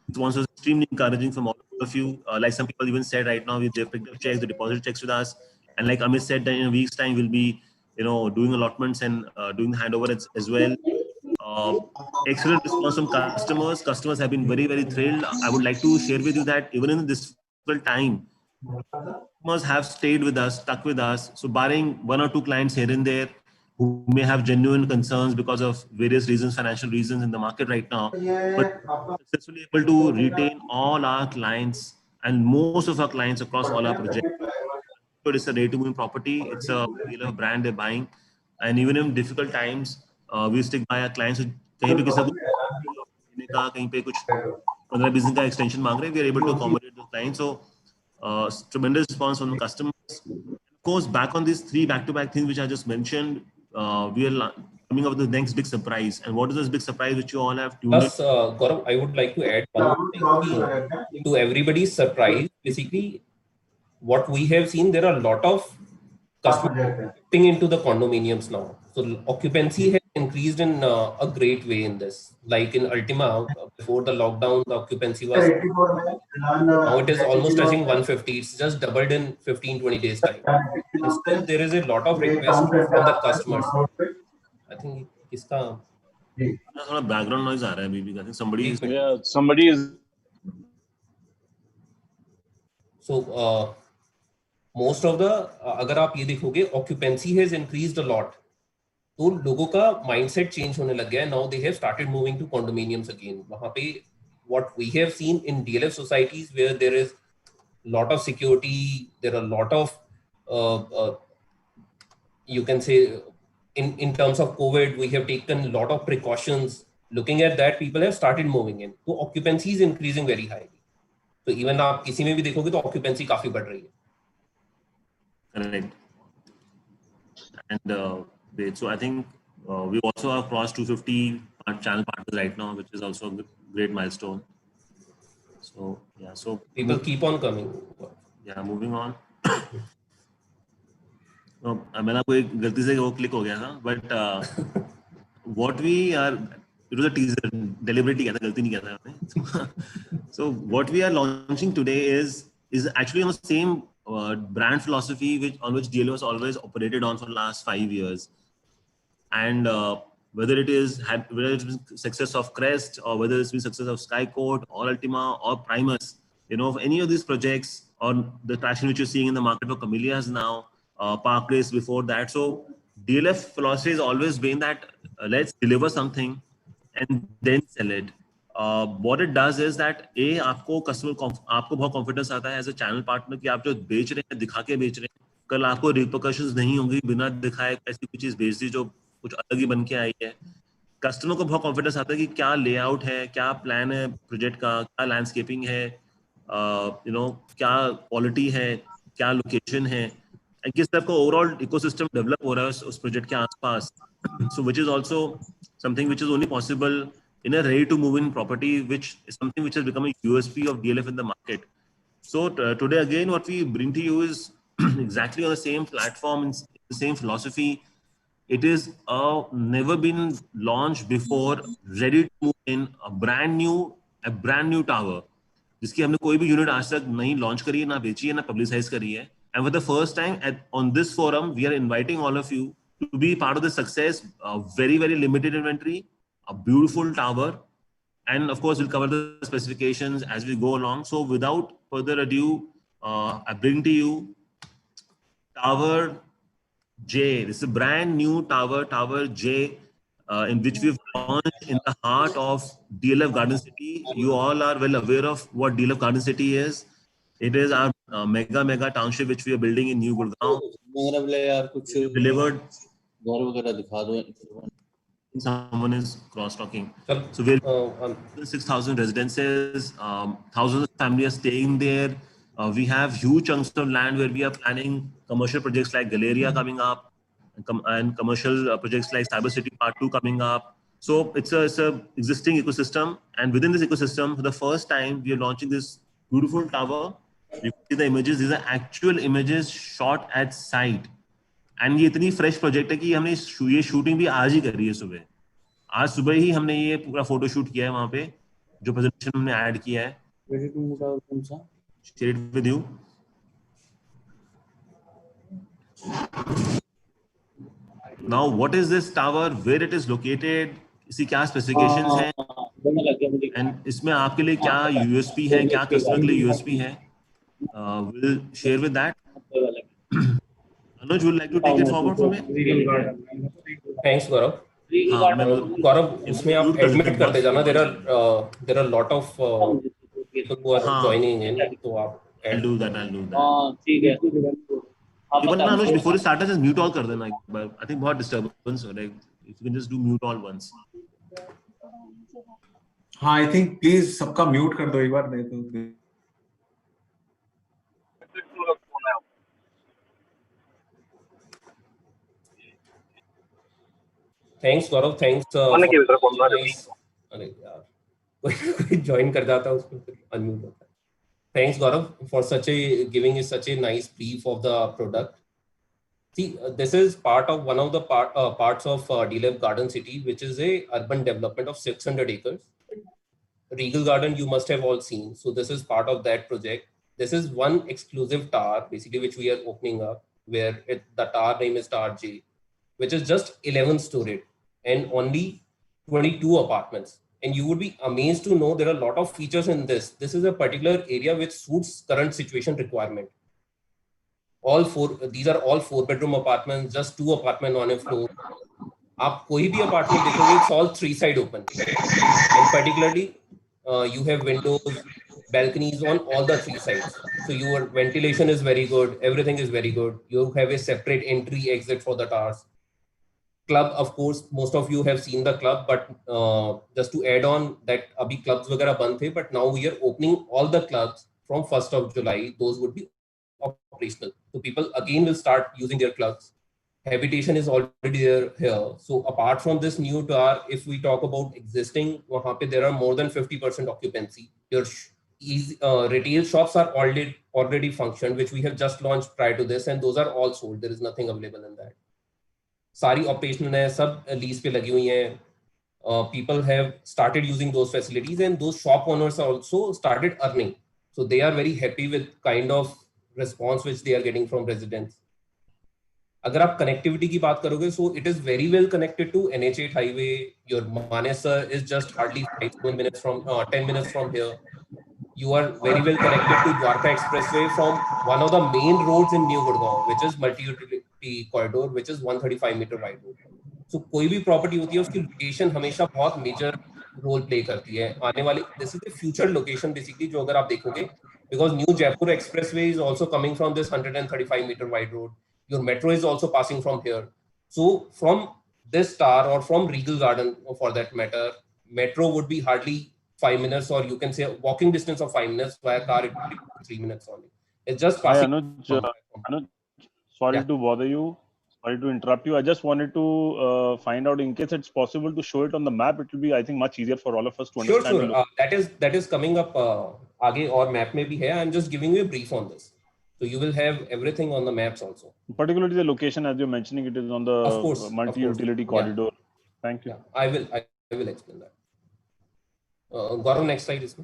response was extremely encouraging from all of you. Like some people even said right now, they've picked up checks, the deposit checks with us. And like Amit said, that in a week's time, we'll be, doing allotments and doing the handover as well. Uh, Excellent response from customers. Customers have been very, very thrilled. I would like to share with you that even in this difficult time, customers have stayed with us, stuck with us. So barring one or two clients here and there who may have genuine concerns because of various reasons, financial reasons in the market right now, but successfully able to retain all our clients and most of our clients across all our projects. But it's a ready-to-move property. It's a dealer brand they're buying, and even in difficult times, we stick by our clients. कहीं पे किसी को देने का, कहीं पे कुछ 15-20 दिन का extension मांग रहे हैं, we are able to accommodate the clients. So tremendous response from the customers. Of course, back on these three back-to-back things which I just mentioned, we are coming up with the next big surprise. And what is this big surprise which you all have tuned in? Plus, Gaurav, I would like to add one more thing. To everybody's surprise, basically, what we have seen, there are a lot of customers shifting into the condominiums now. So occupancy has increased in a great way in this. Like in Ultima, before the lockdown, the occupancy was, now it is almost touching 150. It's just doubled in 15-20 days time. And still there is a lot of requests from the customers. I think iska थोड़ा background noise आ रहा है बीबी का. I think somebody is. Yeah, somebody is. So most of the अगर आप ये देखोगे, occupancy has increased a lot. तो लोगों का mindset change होने लग गया है. Now they have started moving to condominiums again. वहाँ पे what we have seen in DLF societies where there is lot of security, there are a lot of you can say in terms of COVID, we have taken a lot of precautions. Looking at that, people have started moving in. So occupancy is increasing very highly. So even आप किसी में भी देखोगे तो occupancy काफी बढ़ रही है. Correct. And wait, so I think we also have crossed 250 channel partners right now, which is also a great milestone. So yeah, so people keep on coming. Yeah, moving on. मैंने आपको एक गलती से वो क्लिक हो गया था, but what we are, it was a teaser, deliberately किया था, गलती नहीं किया था आपने. So what we are launching today is actually on the same brand philosophy on which DLF has always operated on for the last 5 years. And whether it's been success of Crest or whether it's been success of Skycoat or Ultima or Primus, of any of these projects or the traction which you're seeing in the market for Camellias now, Park Race before that. So DLF philosophy has always been that let's deliver something and then sell it. What it does is that आपको बहुत confidence आता है as a channel partner कि आप जो बेच रहे हैं दिखा के बेच रहे हैं, कल आपको repercussions नहीं होंगी बिना दिखाए ऐसी कोई चीज बेच दी जो कुछ अलग ही बन के आई है. कस्टमर को बहुत कॉन्फिडेंस आता है कि क्या लेआउट है, क्या प्लान है प्रोजेक्ट का, क्या लैंडस्केपिंग है, क्या क्वालिटी है, क्या लोकेशन है, किस तरह का ओवरऑल इकोसिस्टम डेवलप हो रहा है उस प्रोजेक्ट के आसपास. So which is also something which is only possible in a ready to move in property, which is something which has become a USP of DLF in the market. So today again what we bring to you is exactly on the same platform, the same philosophy. It is never been launched before, ready to move in, a brand new tower जिसकी हमने कोई भी unit आज तक नहीं launch करी है, ना बेची है, ना पब्लिसाइज करी है. And for the first time on this forum, we are inviting all of you to be part of the success. Very, very limited inventory, a beautiful tower, and of course we'll cover the specifications as we go along. So without further ado, I bring to you Tower J. This is a brand new tower, Tower J, in which we've launched in the heart of DLF Garden City. You all are well aware of what DLF Garden City is. It is our mega township which we are building in New Gurgaon. Delivered. Someone is cross-talking. So we're 6,000 residences, thousands of families are staying there. We have huge chunks of land where we are planning commercial projects like Galleria coming up, and commercial projects like Cyber City Part 2 coming up. So it's a existing ecosystem, and within this ecosystem, for the first time, we are launching this beautiful tower. You can see the images. These are actual images shot at site. And ये इतनी fresh project है कि हमने ये shooting भी आज ही करी है. आज सुबह ही हमने ये पूरा फोटो शूट किया है वहाँ पे. जो presentation हमने add किया है. Ready to move out कौन सा? Share it with you. Now, what is this tower? Where it is located? इसकी क्या specifications हैं? बनने लग गया मुझे. And इसमें आपके लिए क्या USP है? क्या customer के लिए USP है? We'll share with that. Anuj, would like to take it forward from here? Thanks, Gaurav. हाँ, मैं Gaurav, उसमें आप admit करते जाना. There are lot of people who are joining in. तो आप I'll do that. हाँ, ठीक है. Even ना Anuj, before you start, just mute all कर देना. I think बहुत disturbance हो रहा है. If you can just do mute all once. हाँ, I think please सबका mute कर दो एक बार, नहीं तो. Thanks, Gaurav. Thanks. अरे यार, कोई join कर जाता उसको unmute होता है. Thanks, Gaurav, for giving us such a nice brief of the product. See, this is part of one of the parts of DLF Garden City, which is a urban development of 600 acres. Regal Garden, you must have all seen. So this is part of that project. This is one exclusive tower, basically, which we are opening up, where the tower name is Tower J, which is just 11 storied and only 22 apartments. And you would be amazed to know there are a lot of features in this. This is a particular area which suits current situation requirement. These are all 4-bedroom apartments, just 2 apartments on a floor. आप कोई भी apartment देखोगे, it's all 3-side open. And particularly, you have windows, balconies on all the 3 sides. So your ventilation is very good. Everything is very good. You have a separate entry exit for the towers. Club, of course, most of you have seen the club, but just to add on that, abhi clubs वगैरह बंद थे, but now we are opening all the clubs from 1st of July. Those would be operational. So people again will start using their clubs. Habitation is already there here. So apart from this new tower, if we talk about existing, वहाँ पे there are more than 50% occupancy. Your retail shops are already functioned, which we have just launched prior to this, and those are all sold. There is nothing available in that. सारी operational है, सब lease पे लगी हुई हैं. People have started using those facilities, and those shop owners also started earning. So they are very happy with kind of response which they are getting from residents. अगर आप connectivity की बात करोगे, so it is very well connected to NH8 highway. Your Manesar is just hardly 10 minutes from here. You are very well connected to Dwarka Expressway from one of the main roads in New Gurgaon, which is multi-utility corridor, which is 135-meter wide road. So कोई भी property होती है, उसकी location हमेशा बहुत major role play करती है. आने वाली, this is the future location basically, जो अगर आप देखोगे, because New Jaipur Expressway is also coming from this 135-meter wide road. Your metro is also passing from here. So from this tower or from Regal Garden, for that matter, metro would be hardly 5 minutes, or you can say walking distance of 5 minutes. Via car, it would be 3 minutes only. It's just passing. Hi, Anuj, sorry to bother you. Sorry to interrupt you. I just wanted to find out, in case it's possible to show it on the map, it will be, I think, much easier for all of us to understand. Sure. That is coming up. आगे और map में भी है. I'm just giving you a brief on this. So you will have everything on the maps also. Particularly the location, as you're mentioning, it is on the multi-utility corridor. Yeah. Thank you. Yeah, I will explain that. Gaurav, next slide is.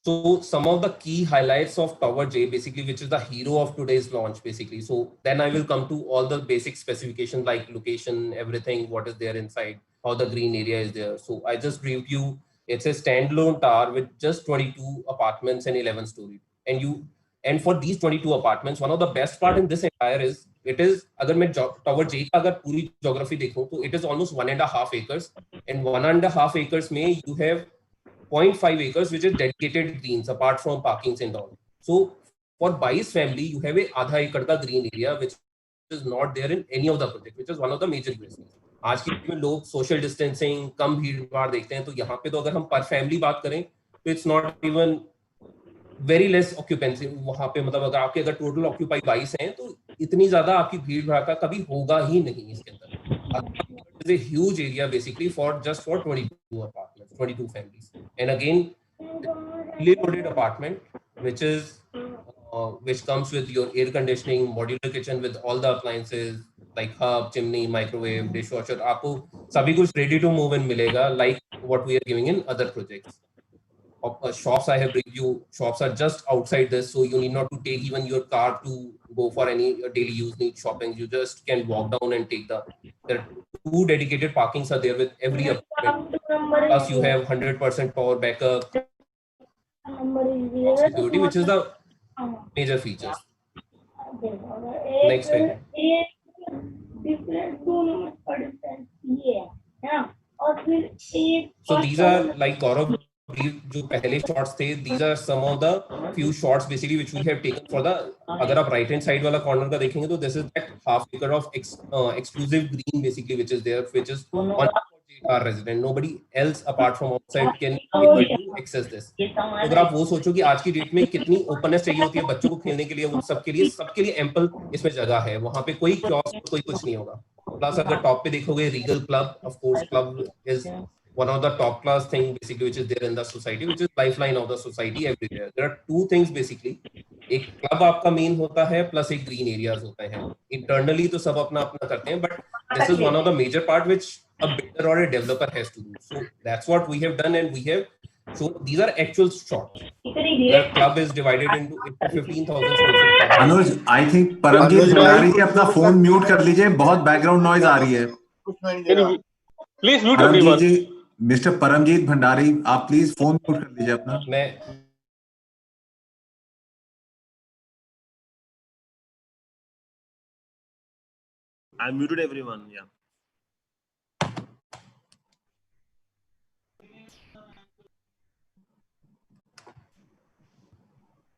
So some of the key highlights of Tower J, basically, which is the hero of today's launch, basically. So then I will come to all the basic specifications like location, everything, what is there inside, how the green area is there. So I just briefed you. It's a standalone tower with just 22 apartments and 11 stories. And for these 22 apartments, one of the best part in this entire is, it is, अगर मैं Tower J का अगर पूरी geography देखूं, तो it is almost 1.5 acres. And 1.5 acres में you have 0.5 acres, which is dedicated greens, apart from parkings and all. So for Bai's family, you have a आधा एकड़ का green area, which is not there in any of the project, which is one of the major USPs. आज के में लोग social distancing, कम भीड़ भाड़ देखते हैं, तो यहाँ पे तो अगर हम per family बात करें, तो it's not even very less occupancy. वहाँ पे मतलब अगर total occupy 22 हैं, तो इतनी ज़्यादा आपकी भीड़ भाड़ का कभी होगा ही नहीं इसके अंदर. It's a huge area basically for 22 apartments, 22 families. And again, fully loaded apartment, which comes with your air conditioning, modular kitchen with all the appliances, like hub, chimney, microwave, dishwasher. आपको सभी कुछ ready to move in मिलेगा, like what we are giving in other projects. Shops I have briefed you, shops are just outside this, so you need not to take even your car to go for any daily use need shopping. You just can walk down and take there are 2 dedicated parkings are there with every apartment. Plus you have 100% power backup, security, which is the major features. Next slide. So these are like Gaurav जो पहले shots थे, these are some of the few shots basically which we have taken for the, अगर आप right hand side वाला corner का देखेंगे तो this is that half acre of exclusive green basically which is there, which is only for our resident. Nobody else apart from outside can able to access this. तो अगर आप वो सोचो कि आज की डेट में कितनी ओपननेस चाहिए होती है बच्चों को खेलने के लिए, वो सबके लिए एम्पल इसमें जगह है, वहाँ पे कोई कियोस्क कोई कुछ नहीं होगा. प्लस अगर टॉप पे देखोगे Regal club, of course club is one of the top class thing basically which is there in the society, which is lifeline of the society everywhere. There are 2 things basically, एक club आपका main होता है plus एक green areas होते हैं. Internally तो सब अपना अपना करते हैं, but this is one of the major part which a builder or a developer has to do. So that's what we have done, and we have so these are actual shots. The club is divided into 15,000 square feet. Anuj, I think Paramjeet Bhandari ji अपना phone mute कर लीजिए, बहुत background noise आ रही है. Please mute everyone. Mister Paramjit Bhandari, आप please phone mute कर लीजिए अपना. I muted everyone. Yeah.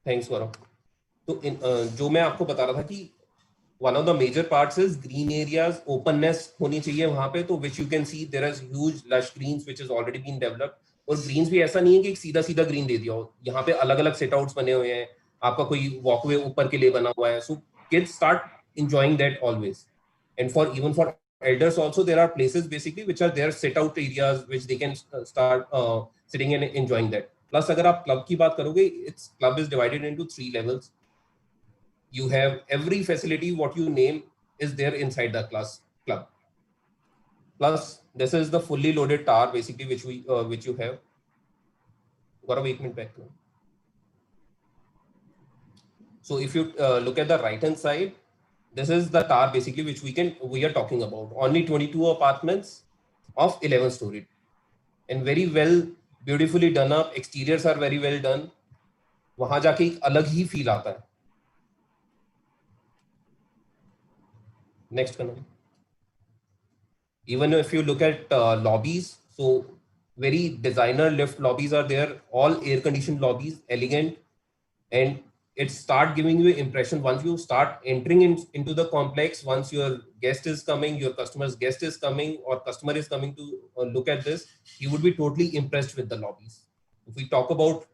Thanks Gaurav. तो जो मैं आपको बता रहा था कि one of the major parts is green areas, openness होनी चाहिए वहाँ पे, तो which you can see there is huge lush greens which has already been developed. और greens भी ऐसा नहीं है कि एक सीधा सीधा green दे दिया हो, यहाँ पे अलग अलग setouts बने हुए हैं, आपका कोई walkway ऊपर के लिए बना हुआ है, so kids start enjoying that always. And for even for elders also there are places basically which are their sit out areas which they can start sitting and enjoying that. Plus अगर आप club की बात करोगे, its club is divided into 3 levels. You have every facility what you name is there inside the club. Plus this is the fully loaded tower basically which you have. Gaurav, 1 minute back. So if you look at the right hand side, this is the tower basically which we are talking about. Only 22 apartments of 11 story and very well beautifully done up. Exteriors are very well done. वहां जाके एक अलग ही feel आता है. Next Kanal. Even if you look at lobbies, so very designer lift lobbies are there, all air conditioned lobbies, elegant, and it start giving you impression once you start entering into the complex. Once your guest is coming, your customer's guest is coming, or customer is coming to look at this, you would be totally impressed with the lobbies. If we talk about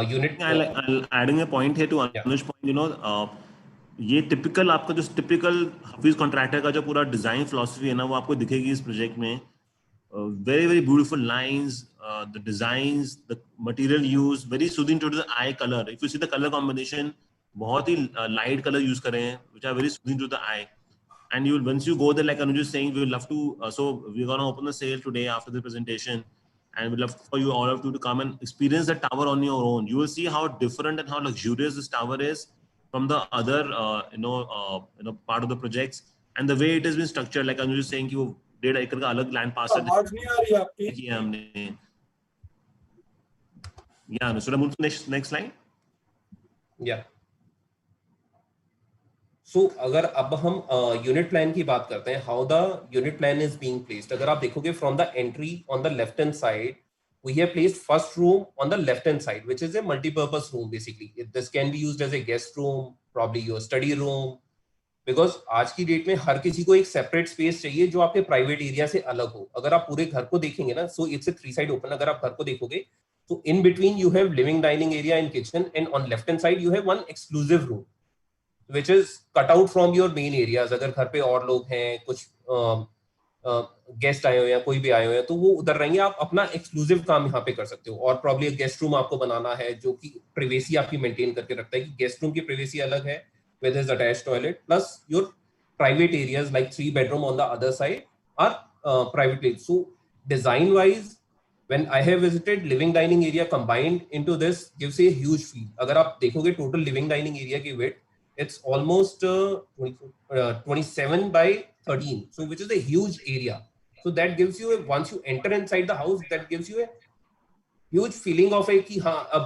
unit, I'll adding a point here to Anush's point. You know, ये typical आपका जो typical Hafeez contractor का जो पूरा design philosophy है ना, वो आपको दिखेगी इस प्रोजेक्ट में. Very very beautiful lines, the designs, the material used, very soothing to the eye. Color, if you see the color combination, बहुत ही light color use करे हैं, which are very soothing to the eye. And you once you go there, like Anuj is saying, we would love to. So we're gonna open the sale today after the presentation, and we'd love for you all of you to come and experience the tower on your own. You will see how different and how luxurious this tower is from the other part of the projects, and the way it has been structured. Like Anuj is saying, कि वो 1.5 एकड़ का अलग land पास किया हमने. Yeah, so move to next slide. Yeah. So अगर अब हम यूनिट प्लान की बात करते हैं, how the unit plan is being placed. अगर आप देखोगे from the entry on the left hand side, we have placed first room on the left hand side, which is a multi-purpose room basically. This can be used as a guest room, probably your study room, because आज की date में हर किसी को एक separate space चाहिए जो आपके private area से अलग हो. अगर आप पूरे घर को देखेंगे ना, so it's a 3 side open. अगर आप घर को देखोगे, so in between you have living, dining area and kitchen, and on left hand side you have one exclusive room which is cut out from your main areas. अगर घर पे और लोग हैं, कुछ गेस्ट आए हो या कोई भी आए हो, तो वो उधर रहेंगे, आप अपना एक्सक्लूसिव काम यहाँ पे कर सकते हो. और प्रॉब्ली एक गेस्ट रूम आपको बनाना है जो कि प्राइवेसी आपकी मेंटेन करके रखता है, कि गेस्ट रूम की प्राइवेसी अलग है with his attached toilet, plus your private areas like 3-bedroom on the other side are privately. So design wise, when I have visited, living dining area combined into this gives a huge feel. अगर आप देखोगे total living dining area की width, it's almost 27 by 13, so which is a huge area. So that gives you once you enter inside the house, that gives you a huge feeling of a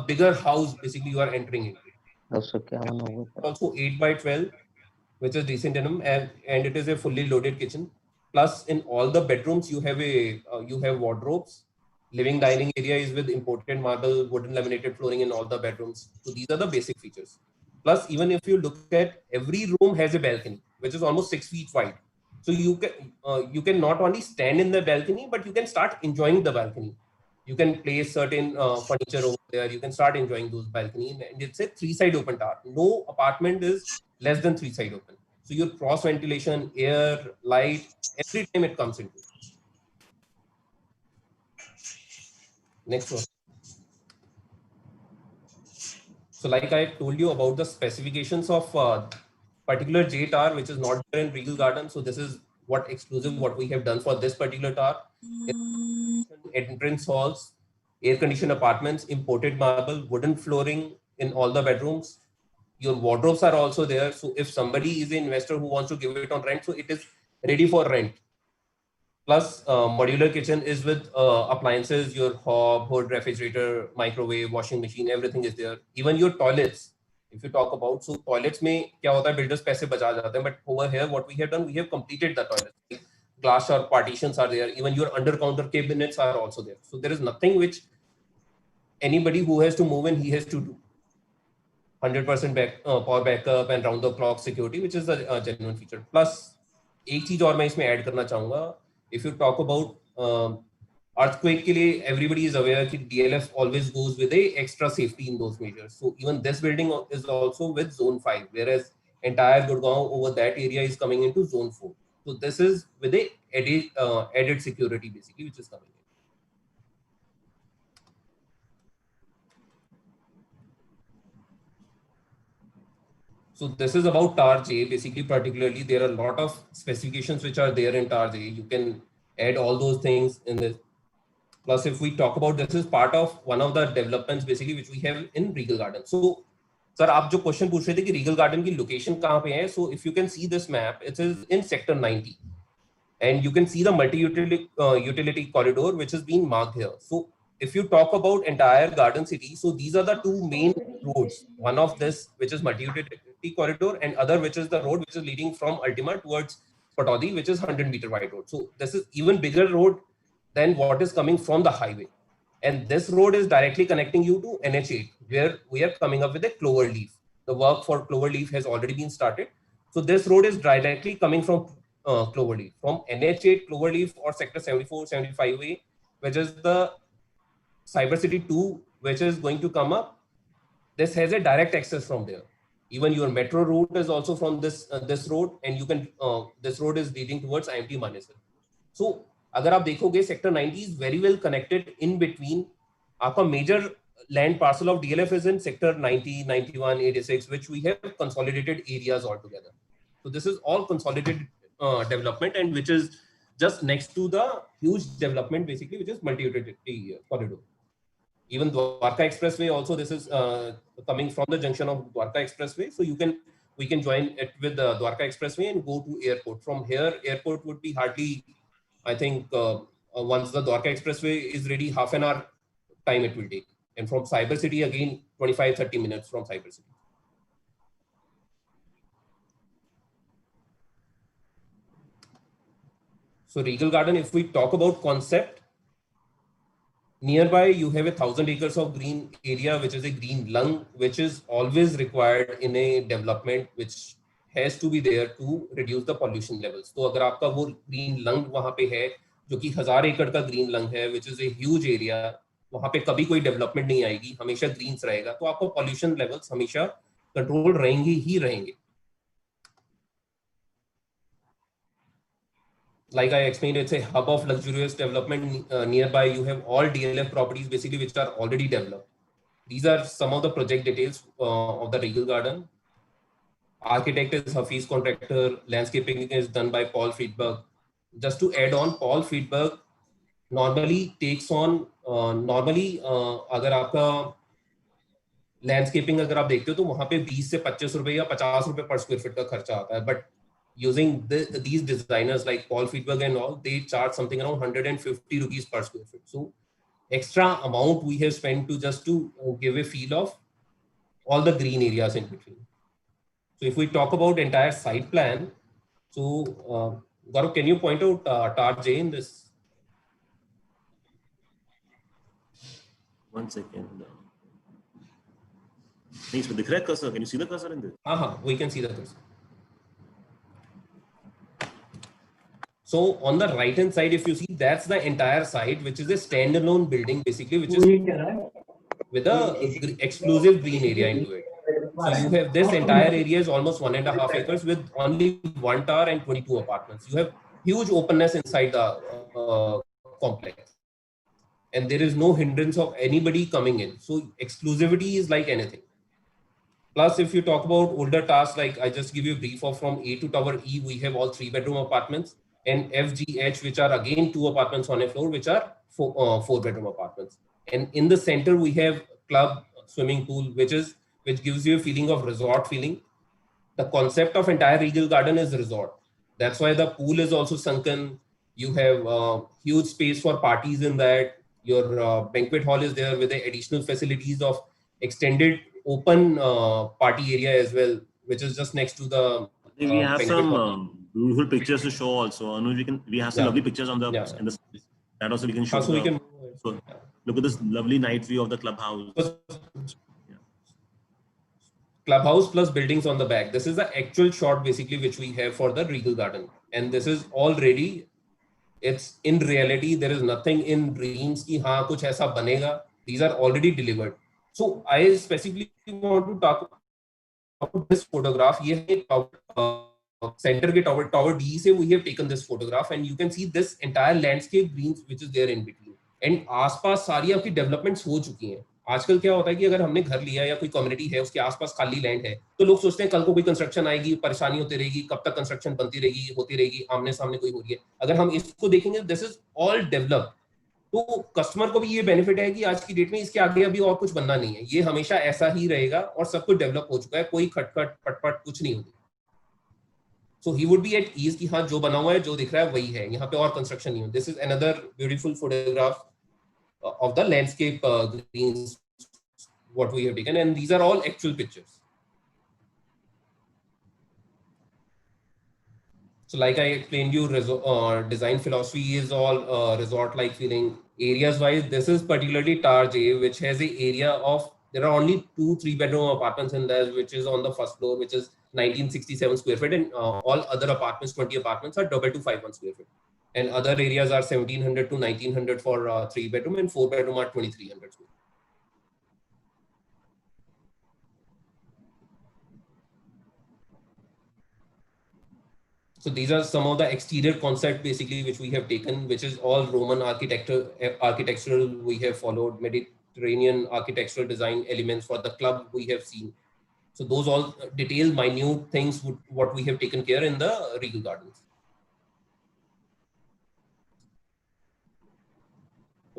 bigger house basically you are entering into. Also 8 by 12, which is decent enough, and it is a fully loaded kitchen. Plus, in all the bedrooms, you have wardrobes. Living dining area is with imported marble, wooden laminated flooring in all the bedrooms. So these are the basic features. Plus, even if you look at, every room has a balcony, which is almost 6 feet wide. So you can not only stand in the balcony, but you can start enjoying the balcony. You can place certain furniture over there. You can start enjoying those balcony, and it's a 3-side open tower. No apartment is less than 3-side open. So your cross ventilation, air, light, every time it comes into. Next one. So like I told you about the specifications of particular J tower, which is not there in Regal Garden. So this is what we have done for this particular tower. Entrance halls, air-conditioned apartments, imported marble, wooden flooring in all the bedrooms. Your wardrobes are also there. So if somebody is an investor who wants to give it on rent, so it is ready for rent. Plus, modular kitchen is with appliances, your hob, hood, refrigerator, microwave, washing machine, everything is there. Even your toilets, if you talk about, so toilets में क्या होता है, builders पैसे बचा जाते हैं, but over here what we have done, we have completed the toilets. Glass or partitions are there. Even your under counter cabinets are also there. So there is nothing which anybody who has to move in, he has to do. 100% power backup and round the clock security, which is a genuine feature. Plus, एक चीज और मैं इसमें add करना चाहूँगा. If you talk about earthquake के लिए, everybody is aware that DLF always goes with a extra safety in those measures. So even this building is also with zone 5, whereas entire Gurgaon over that area is coming into zone 4. So this is with a added security basically, which is coming in. So this is about TAR J. Basically, particularly, there are a lot of specifications which are there in TAR J. You can add all those things in this. Plus, if we talk about, this is part of one of the developments basically which we have in Regal Garden. So, sir, आप जो question पूछ रहे थे कि Regal Garden की location कहाँ पे है? So, if you can see this map, it is in sector 90, and you can see the multi-utility corridor which is being marked here. So, if you talk about entire Garden City, so these are the two main roads. One of this, which is multi-utility corridor, and other which is the road which is leading from Ultima towards Pataudi, which is 100-meter wide road. So this is even bigger road than what is coming from the highway. And this road is directly connecting you to NH8, where we are coming up with a Cloverleaf. The work for Cloverleaf has already been started. So this road is directly coming from Cloverleaf, from NH8, Cloverleaf, or sector 74, 75A, which is the Cyber City 2, which is going to come up. This has a direct access from there. Even your metro route is also from this road, and you can this road is leading towards IMT Manesar. So, अगर आप देखोगे, sector 90 is very well connected in between. आपका major land parcel of DLF is in sector 90, 91, 86, which we have consolidated areas altogether. So this is all consolidated development, and which is just next to the huge development basically, which is multi-utility corridor. Even Dwarka Expressway also, this is coming from the junction of Dwarka Expressway. So we can join it with the Dwarka Expressway and go to airport. From here, airport would be hardly, I think, once the Dwarka Expressway is ready, half an hour time it will take. And from Cyber City, again, 25-30 minutes from Cyber City. So Regal Garden, if we talk about concept, nearby you have 1,000 acres of green area, which is a green lung, which is always required in a development, which has to be there to reduce the pollution levels. So अगर आपका वो green lung वहाँ पे है, जो कि 1000 एकड़ का green lung है, which is a huge area, वहाँ पे कभी कोई development नहीं आएगी, हमेशा greens रहेगा, तो आपको pollution levels हमेशा control रहेंगे ही रहेंगे. Like I explained, it's a hub of luxurious development. Nearby, you have all DLF properties basically which are already developed. These are some of the project details of the Regal Garden. Architect is Hafiz Contractor. Landscaping is done by Paul Friedberg. Just to add on, Paul Friedberg normally takes on अगर आपका landscaping अगर आप देखते हो तो वहां पे 20 से 25 रुपए या 50 रुपए पर स्क्वायर फीट का खर्चा आता है, but using these designers like Paul Friedberg and all, they charge something around 150 rupees per square foot. So extra amount we have spent to just to give a feel of all the green areas in between. So if we talk about entire site plan, so Gaurav, can you point out Tar J in this? One second. नहीं, इसमें दिख रहा है cursor? Can you see the cursor in this? हाँ, we can see the cursor. So on the right hand side, if you see, that's the entire site, which is a standalone building basically, which is with a exclusive green area into it. So you have this entire area is almost 1.5 acres with only 1 tower and 22 apartments. You have huge openness inside the complex, and there is no hindrance of anybody coming in. So exclusivity is like anything. Plus, if you talk about older towers, like I just give you a brief of from A to Tower E, we have all 3-bedroom apartments, and F, G, H, which are again 2 apartments on a floor, which are 4-bedroom apartments. And in the center, we have club, swimming pool, which gives you a feeling of resort feeling. The concept of entire Regal Garden is resort. That's why the pool is also sunken. You have huge space for parties in that. Your banquet hall is there with the additional facilities of extended open party area as well, which is just next to the we have some beautiful pictures to show also. Anuj, we have some lovely pictures on the in the that also we can show. So we can look at this lovely night view of the clubhouse. Clubhouse plus buildings on the back. This is the actual shot basically which we have for the Regal Garden, and this is already. It's in reality there is nothing in dreams ki haan kuch aisa banega. These are already delivered. So I specifically want to talk about this photograph. Ye center ke tower D se we have taken this photograph, and you can see this entire landscape greens which is there in between. And आसपास सारी आपकी developments हो चुकी हैं. आजकल क्या होता है कि अगर हमने घर लिया या कोई कम्युनिटी है उसके आसपास खाली लैंड है तो लोग सोचते हैं कल को कोई कंस्ट्रक्शन आएगी, परेशानी होती रहेगी, कब तक कंस्ट्रक्शन बनती रहेगी, होती रहेगी, आमने सामने कोई हो रही है. अगर हम इसको देखेंगे, दिस इज ऑल डेवलप्ड, तो कस्टमर को भी ये बेनिफिट है कि आज की डेट में इसके आगे अभी और कुछ बनना नहीं है, ये हमेशा ऐसा ही रहेगा और सब कुछ डेवलप हो चुका है, कोई खटखट पटपट कुछ नहीं होती. So he would be at ease कि हाँ जो बना हुआ है, जो दिख रहा है वही है, यहाँ पे और कंस्ट्रक्शन नहीं हो. This is another beautiful photograph of the landscape greens what we have taken, and these are all actual pictures. So like I explained you, design philosophy is all resort like feeling. Areas wise, this is particularly Tar J, which has an area of, there are only 2-3 bedroom apartments in there, which is on the first floor, which is 1967 square feet, and all other apartments, 20 apartments are 2251 square feet, and other areas are 1700 to 1900 for 3 bedroom, and 4 bedroom are 2300 square. So these are some of the exterior concept basically which we have taken, which is all Roman architectural we have followed, Mediterranean architectural design elements for the club we have seen. So those all detailed, minute things what we have taken care in the Regal Gardens.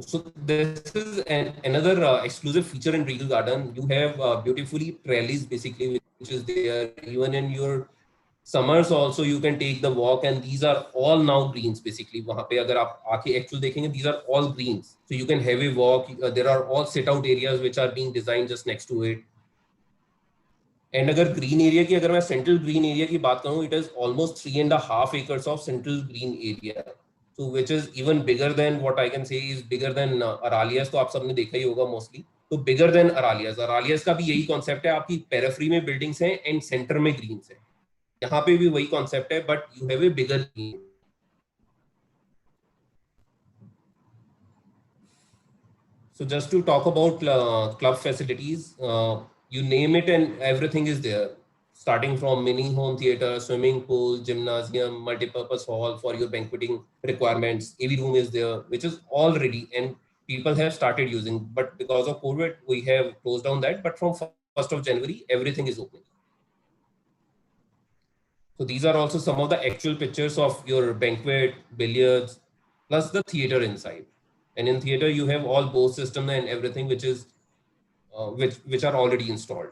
So this is another exclusive feature in Regal Garden. You have beautifully trellis basically, which is there even in your summers also. You can take the walk, and these are all now greens basically. वहाँ पे अगर आप आके actual देखेंगे, these are all greens. So you can have a walk. There are all sit out areas which are being designed just next to it. And अगर green area की, अगर मैं central green area की बात करूँ, it is almost 3.5 acres of central green area. So which is even bigger than what I can say is bigger than Aralias. तो आप सबने देखा ही होगा mostly. तो bigger than Aralias. Aralias का भी यही concept है, आपकी periphery में buildings हैं and center में greens हैं. यहाँ पे भी वही concept है, but you have a bigger green. So just to talk about club facilities, you name it and everything is there. Starting from mini home theater, swimming pool, gymnasium, multi-purpose hall for your banqueting requirements. AV room is there, which is all ready and people have started using. But because of COVID, we have closed down that. But from 1st of January, everything is open. So these are also some of the actual pictures of your banquet, billiards, plus the theater inside. And in theater, you have all Bose system and everything, which is which are already installed.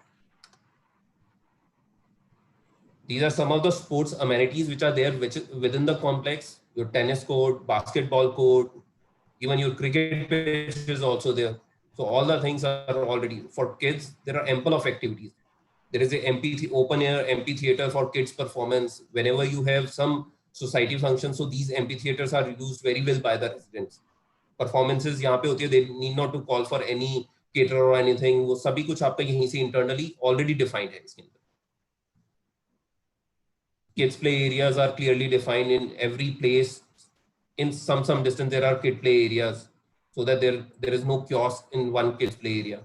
These are some of the sports amenities which are there, which is within the complex. Your tennis court, basketball court, even your cricket pitch is also there. So all the things are already for kids. There are ample of activities. There is a open air MP theater for kids performance. Whenever you have some society functions, so these MP theaters are used very well by the residents. Performances यहाँ पे होती है, they need not to call for any caterer or anything. वो सभी कुछ आपका यहीं से internally already defined है इसके अंदर. Kids play areas are clearly defined in every place. In some distance, there are kid play areas, so that there is no kiosk in one kids play area.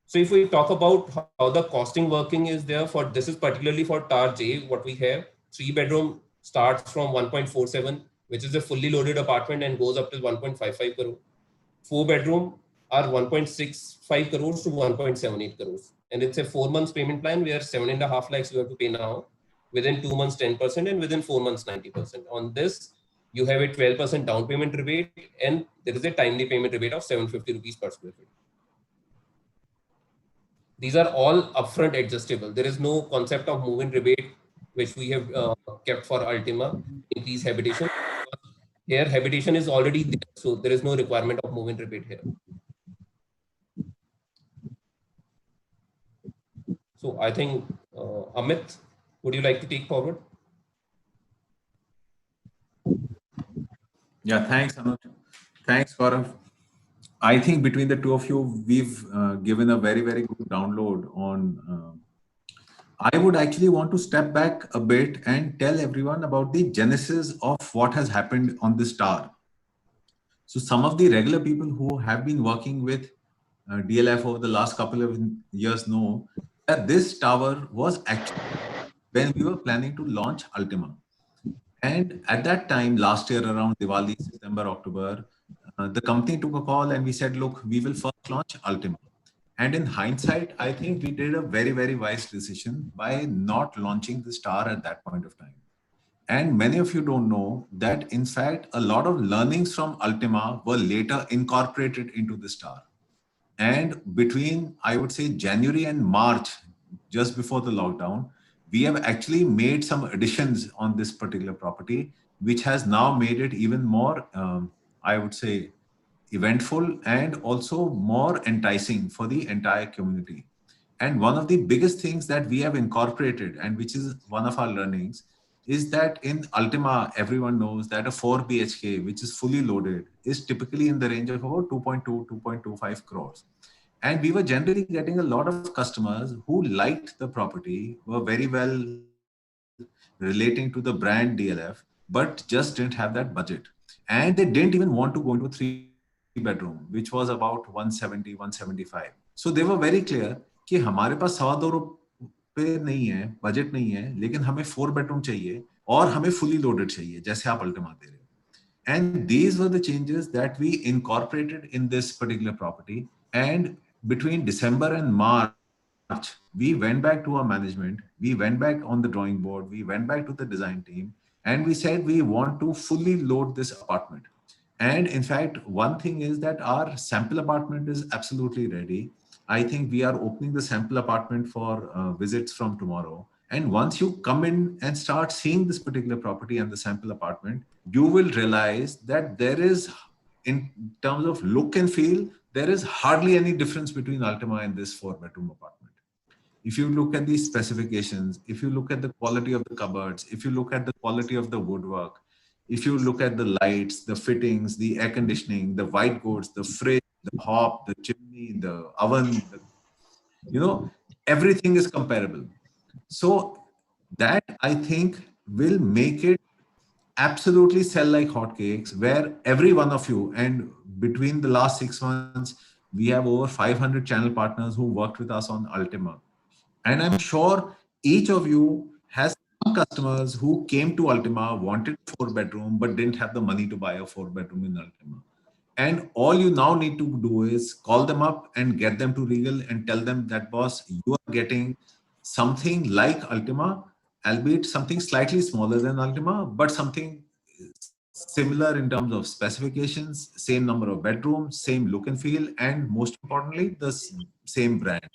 So if we talk about how the costing working is there for, this is particularly for Tar J, what we have, 3-bedroom starts from 1.47, which is a fully loaded apartment and goes up to 1.55 crore. 4-bedroom are 1.65 crores to 1.78 crores. And it's a 4 months payment plan where 7.5 lakhs you have to pay now, within 2 months 10%, and within 4 months 90%. On this, you have a 12% down payment rebate, and there is a timely payment rebate of 750 rupees per square feet. These are all upfront adjustable. There is no concept of move-in rebate, which we have kept for Ultima, increase habitation. Here, habitation is already there, so there is no requirement of move-in rebate here. So I think, Amit, would you like to take forward? Yeah, thanks, Anuj. Thanks, Gaurav. I think between the two of you, we've given a very, very good download on. I would actually want to step back a bit and tell everyone about the genesis of what has happened on this tower. So some of the regular people who have been working with DLF over the last couple of years know that this tower was actually when we were planning to launch Ultima. And at that time, last year around Diwali, September, October, the company took a call and we said, look, we will first launch Ultima. And in hindsight, I think we did a very, very wise decision by not launching the star at that point of time. And many of you don't know that, in fact, a lot of learnings from Ultima were later incorporated into the star. And between, I would say, January and March, just before the lockdown, we have actually made some additions on this particular property, which has now made it even more, I would say, eventful and also more enticing for the entire community. And one of the biggest things that we have incorporated, and which is one of our learnings, is that in Ultima, everyone knows that a 4 BHK, which is fully loaded, is typically in the range of about 2.2, 2.25 crores. And we were generally getting a lot of customers who liked the property, were very well relating to the brand DLF, but just didn't have that budget. And they didn't even want to go into a 3-bedroom, which was about 170, 175. So they were very clear कि हमारे पास ₹2.25 नहीं है, budget नहीं है, लेकिन हमें 4-bedroom चाहिए और हमें fully loaded चाहिए, जैसे आप Ultima दे रहे हो. And these were the changes that we incorporated in this particular property. And between December and March, we went back to our management, we went back on the drawing board, we went back to the design team, and we said we want to fully load this apartment. And in fact, one thing is that our sample apartment is absolutely ready. I think we are opening the sample apartment for visits from tomorrow. And once you come in and start seeing this particular property and the sample apartment, you will realize that there is, in terms of look and feel, there is hardly any difference between Ultima and this 4-bedroom apartment. If you look at the specifications, if you look at the quality of the cupboards, if you look at the quality of the woodwork, if you look at the lights, the fittings, the air conditioning, the white goods, the fridge, the hob, the chimney, the oven, everything is comparable. So that, I think, will make it absolutely sell like hotcakes, where every one of you, and between the last 6 months, we have over 500 channel partners who worked with us on Ultima. And I'm sure each of you has some customers who came to Ultima, wanted a 4-bedroom, but didn't have the money to buy a 4-bedroom in Ultima. And all you now need to do is call them up and get them to Regal and tell them that, boss, you are getting something like Ultima, albeit something slightly smaller than Ultima, but something similar in terms of specifications, same number of bedrooms, same look and feel, and most importantly, the same brand.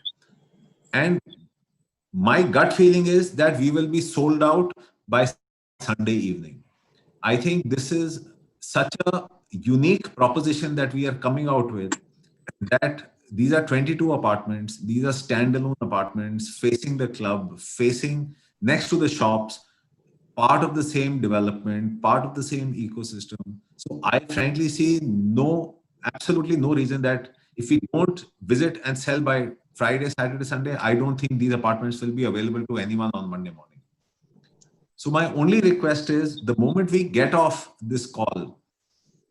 And my gut feeling is that we will be sold out by Sunday evening. I think this is such a unique proposition that we are coming out with, that these are 22 apartments. These are standalone apartments facing the club, facing next to the shops, part of the same development, part of the same ecosystem. So I frankly see absolutely no reason that if we don't visit and sell by Friday, Saturday, Sunday, I don't think these apartments will be available to anyone on Monday morning. So my only request is, the moment we get off this call,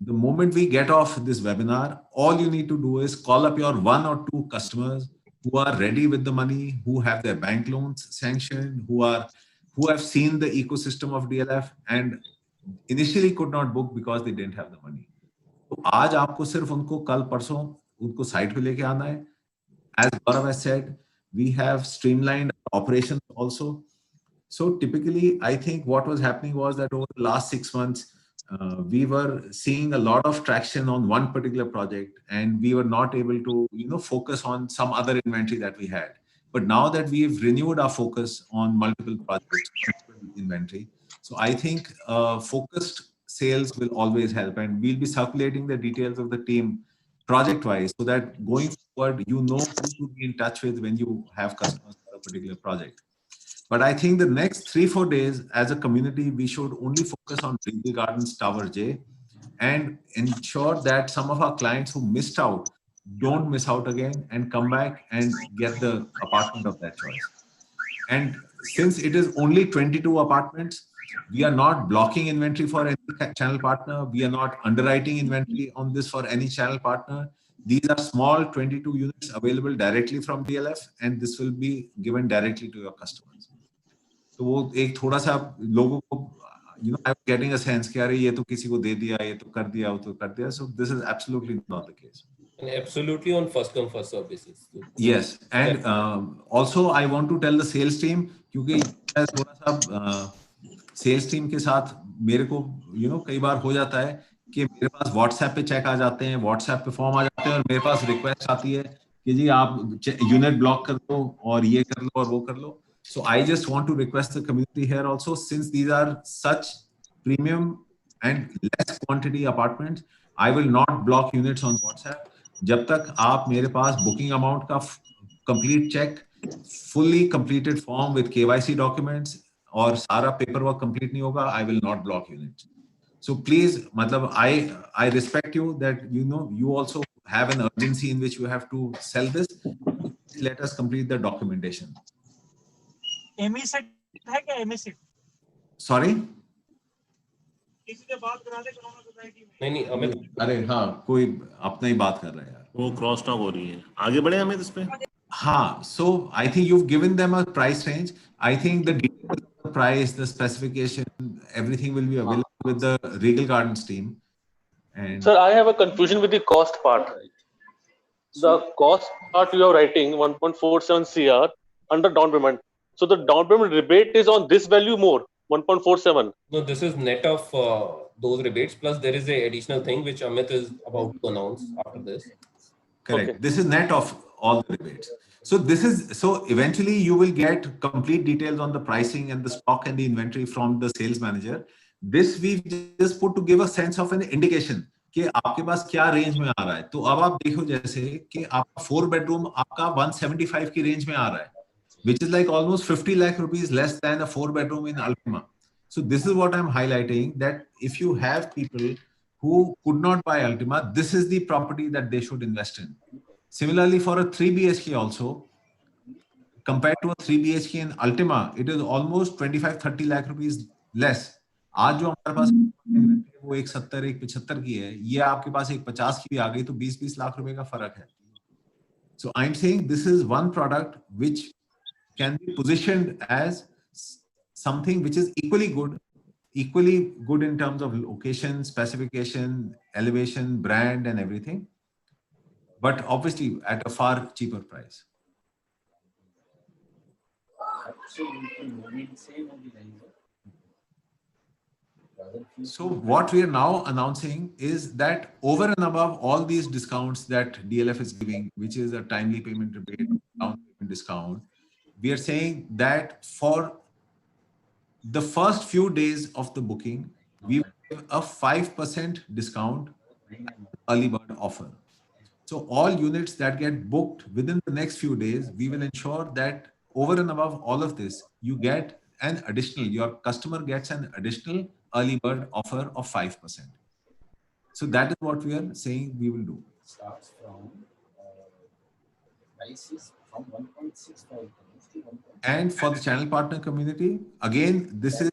the moment we get off this webinar, all you need to do is call up your 1 or 2 customers who are ready with the money, who have their bank loans sanctioned, who have seen the ecosystem of DLF and initially could not book because they didn't have the money. तो आज आपको सिर्फ उनको कल परसों उनको site पे लेके आना है. As Gaurav has said, we have streamlined operations also. So typically, I think what was happening was that over the last 6 months, we were seeing a lot of traction on one particular project, and we were not able to, focus on some other inventory that we had. But now that we've renewed our focus on multiple projects, multiple inventory, so I think focused sales will always help, and we'll be circulating the details of the team project-wise, so that going forward, who to be in touch with when you have customers for a particular project. But I think the next 3-4 days, as a community, we should only focus on Regal Gardens Tower J and ensure that some of our clients who missed out don't miss out again and come back and get the apartment of their choice. And since it is only 22 apartments, we are not blocking inventory for any channel partner. We are not underwriting inventory on this for any channel partner. These are small 22 units available directly from DLF, and this will be given directly to your customers. तो वो एक थोड़ा सा लोगों को, I'm getting a sense कि अरे ये तो किसी को दे दिया, ये तो कर दिया, वो तो कर दिया. So this is absolutely not the case. And absolutely on first come first serve basis. Yes, and also I want to tell the sales team, क्योंकि थोड़ा सा sales team के साथ मेरे को कई बार हो जाता है कि मेरे पास WhatsApp पे चेक आ जाते हैं, WhatsApp पे फॉर्म आ जाते हैं, और मेरे पास रिक्वेस्ट आती है कि जी आप यूनिट ब्लॉक कर दो और ये कर लो और वो कर लो. So I just want to request the community here also, since these are such premium and less quantity apartments, I will not block units on WhatsApp. जब तक आप मेरे पास booking amount का complete check, fully completed form with KYC documents और सारा paperwork complete नहीं होगा, I will not block units. So please, मतलब I respect you that you also have an urgency in which you have to sell this. Let us complete the documentation. EMISAT है क्या? EMISAT sorry, किसी से बात करा दे corona society में. नहीं अमित, अरे हाँ, कोई अपना ही बात कर रहा है यार, वो क्रॉस टॉक हो रही है. आगे बढ़े अमित इस पे. हाँ, so I think you've given them a price range. I think the details of the price, the specification, everything will be available with the Regal Gardens team. And sir, I have a confusion with the cost part. The cost part you are writing 1.47 CR under down payment. So the down payment rebate is on this value more, 1.47. No, this is net of those rebates, plus there is a additional thing which Amit is about to announce after this. correct. Okay. This is net of all the rebates. So eventually you will get complete details on the pricing and the stock and the inventory from the sales manager. This we just put to give a sense of an indication कि आपके पास क्या range में आ रहा है. तो अब आप देखो जैसे कि आपका 4 bedroom आपका 175 की रेंज में आ रहा है, which is like almost 50 lakh rupees less than a 4 bedroom in Ultima. So this is what I'm highlighting, that if you have people who could not buy Ultima, this is the property that they should invest in. Similarly, for a 3 BHK also, compared to a 3 BHK in Ultima, it is almost 25-30 lakh rupees less. आज जो हमारे पास वो 170-175 की है, ये आपके पास 150 की भी आ गई, तो 20-20 लाख रुपए का फर्क है. So I'm saying this is one product which can be positioned as something which is equally good in terms of location, specification, elevation, brand, and everything, but obviously at a far cheaper price. So what we are now announcing is that over and above all these discounts that DLF is giving, which is a timely payment rebate, down payment discount, we are saying that for the first few days of the booking, we will give a 5% discount early bird offer. So all units that get booked within the next few days, we will ensure that over and above all of this, you get an additional, your customer gets an additional early bird offer of 5%. So that is what we are saying we will do. Starts from prices from 1.65 to 1. And for the channel partner community, again, this is